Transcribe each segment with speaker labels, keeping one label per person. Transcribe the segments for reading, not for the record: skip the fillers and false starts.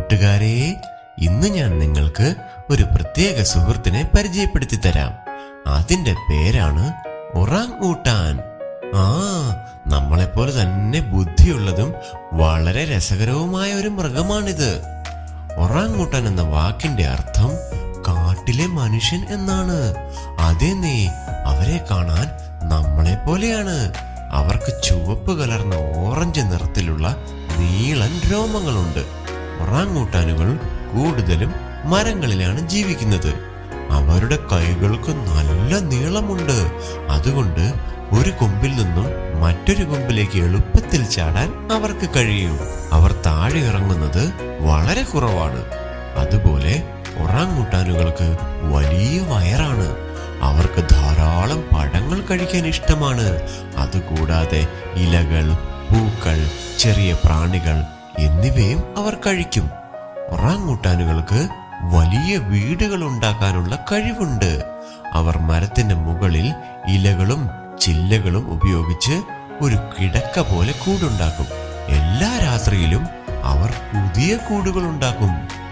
Speaker 1: കൂട്ടുകാരെ, ഇന്ന് ഞാൻ നിങ്ങൾക്ക് ഒരു പ്രത്യേക സുഹൃത്തിനെ പരിചയപ്പെടുത്തി തരാം. അതിന്റെ പേരാണ് ഒറാങ് ഊട്ടാൻ. നമ്മളെപ്പോലെ തന്നെ ബുദ്ധിയുള്ളതും വളരെ രസകരവുമായ ഒരു മൃഗമാണിത്. ഒറാങ് ഊട്ടാൻ എന്ന വാക്കിന്റെ അർത്ഥം കാട്ടിലെ മനുഷ്യൻ എന്നാണ്. അതേന്നേ, അവരെ കാണാൻ നമ്മളെ പോലെയാണ്. അവർക്ക് ചുവപ്പ് കലർന്ന ഓറഞ്ച് നിറത്തിലുള്ള നീളൻ രോമങ്ങളുണ്ട്. ഒറാങ് ഊട്ടാനുകൾ കൂടുതലും മരങ്ങളിലാണ് ജീവിക്കുന്നത്. അവരുടെ കൈകൾക്ക് നല്ല നീളമുണ്ട്. അതുകൊണ്ട് ഒരു കൊമ്പിൽ നിന്നും മറ്റൊരു കൊമ്പിലേക്ക് എളുപ്പത്തിൽ ചാടാൻ അവർക്ക് കഴിയും. അവർ താഴെ ഇറങ്ങുന്നത് വളരെ കുറവാണ്. അതുപോലെ ഒറാങ് ഊട്ടാനുകൾക്ക് വലിയ വയറാണ്. അവർക്ക് ധാരാളം പഴങ്ങൾ കഴിക്കാൻ ഇഷ്ടമാണ്. അതുകൂടാതെ ഇലകൾ, പൂക്കൾ, ചെറിയ പ്രാണികൾ എന്നിവയും അവർ കഴിക്കും. ഒറാങ് ഊട്ടാനുകൾക്ക് വലിയ വീടുകൾ ഉണ്ടാക്കാനുള്ള കഴിവുണ്ട്. അവർ മരത്തിന്റെ മുകളിൽ ഇലകളും ചില്ലകളും ഉപയോഗിച്ച് ഒരു കിടക്ക പോലെ കൂടുണ്ടാക്കും. എല്ലാ രാത്രിയിലും അവർ പുതിയ കൂടുകൾ ഉണ്ടാക്കും.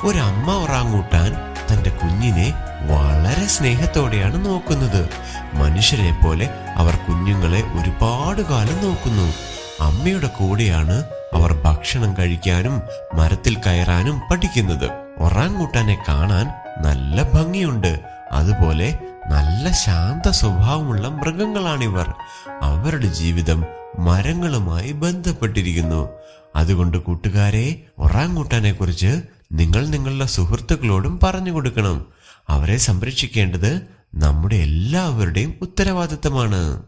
Speaker 1: ഒരമ്മ ഒറാങ് ഊട്ടാൻ തന്റെ കുഞ്ഞിനെ വളരെ സ്നേഹത്തോടെയാണ് നോക്കുന്നത്. മനുഷ്യരെ പോലെ അവർ കുഞ്ഞുങ്ങളെ ഒരുപാട് കാലം നോക്കുന്നു. അമ്മയുടെ കൂടെയാണ് അവർ ഭക്ഷണം കഴിക്കാനും മരത്തിൽ കയറാനും പഠിക്കുന്നത്. ഒറാങ് ഊട്ടാനെ കാണാൻ നല്ല ഭംഗിയുണ്ട്. അതുപോലെ നല്ല ശാന്ത സ്വഭാവമുള്ള മൃഗങ്ങളാണിവർ. അവരുടെ ജീവിതം മരങ്ങളുമായി ബന്ധപ്പെട്ടിരിക്കുന്നു. അതുകൊണ്ട് കൂട്ടുകാരെ, ഒറാങ് ഊട്ടാനെ കുറിച്ച് നിങ്ങൾ നിങ്ങളുടെ സുഹൃത്തുക്കളോടും പറഞ്ഞു കൊടുക്കണം. അവരെ സംരക്ഷിക്കേണ്ടത് നമ്മുടെ എല്ലാവരുടെയും ഉത്തരവാദിത്തമാണ്.